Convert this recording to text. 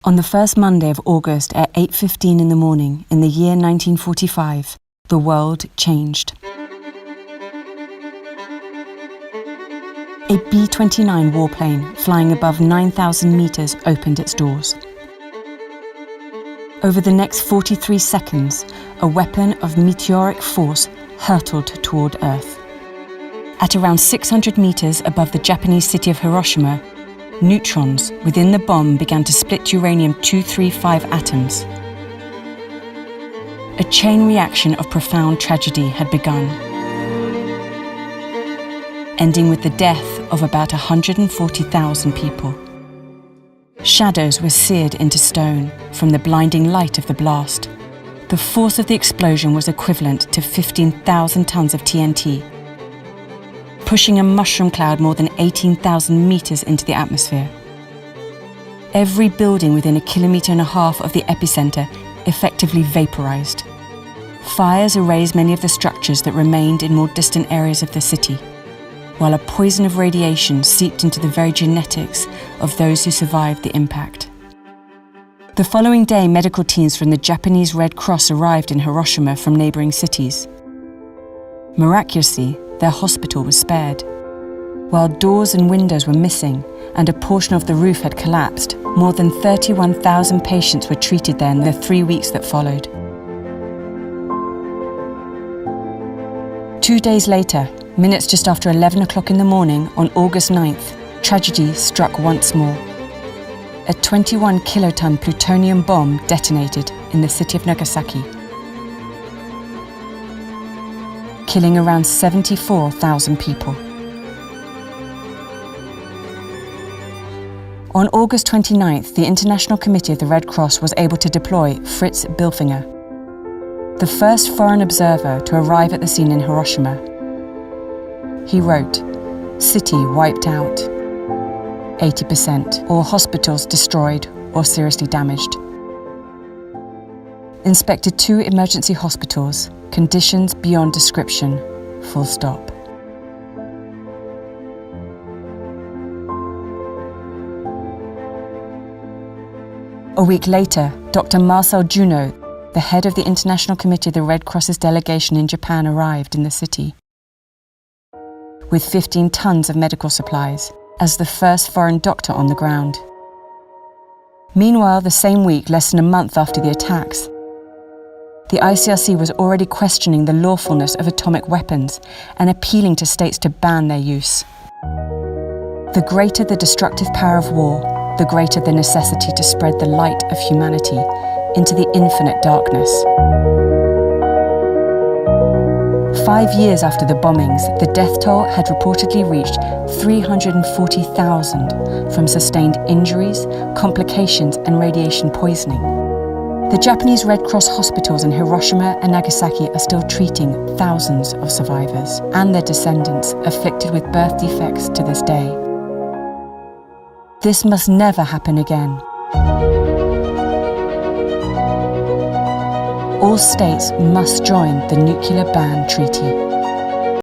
On the first Monday of August at 8:15 in the morning in the year 1945, the world changed. A B-29 warplane flying above 9,000 meters opened its doors. Over the next 43 seconds, a weapon of meteoric force hurtled toward Earth. At around 600 meters above the Japanese city of Hiroshima, neutrons within the bomb began to split uranium-235 atoms. A chain reaction of profound tragedy had begun, ending with the death of about 140,000 people. Shadows were seared into stone from the blinding light of the blast. The force of the explosion was equivalent to 15,000 tons of TNT, pushing a mushroom cloud more than 18,000 meters into the atmosphere. Every building within 1.5 kilometers of the epicenter effectively vaporized. Fires erased many of the structures that remained in more distant areas of the city, while a poison of radiation seeped into the very genetics of those who survived the impact. The following day, medical teams from the Japanese Red Cross arrived in Hiroshima from neighboring cities. Miraculously, their hospital was spared. While doors and windows were missing and a portion of the roof had collapsed, more than 31,000 patients were treated there in the 3 weeks that followed. 2 days later, minutes just after 11 o'clock in the morning on August 9th, tragedy struck once more. A 21-kiloton plutonium bomb detonated in the city of Nagasaki, killing around 74,000 people. On August 29th, the International Committee of the Red Cross was able to deploy Fritz Bilfinger, the first foreign observer to arrive at the scene in Hiroshima. He wrote, "City wiped out, 80%, all hospitals destroyed or seriously damaged. Inspected 2 emergency hospitals, conditions beyond description, full stop." A week later, Dr. Marcel Junot, the head of the International Committee of the Red Cross's delegation in Japan, arrived in the city with 15 tons of medical supplies as the first foreign doctor on the ground. Meanwhile, the same week, less than a month after the attacks, the ICRC was already questioning the lawfulness of atomic weapons and appealing to states to ban their use. The greater the destructive power of war, the greater the necessity to spread the light of humanity into the infinite darkness. 5 years after the bombings, the death toll had reportedly reached 340,000 from sustained injuries, complications, and radiation poisoning. The Japanese Red Cross hospitals in Hiroshima and Nagasaki are still treating thousands of survivors and their descendants afflicted with birth defects to this day. This must never happen again. All states must join the Nuclear Ban Treaty.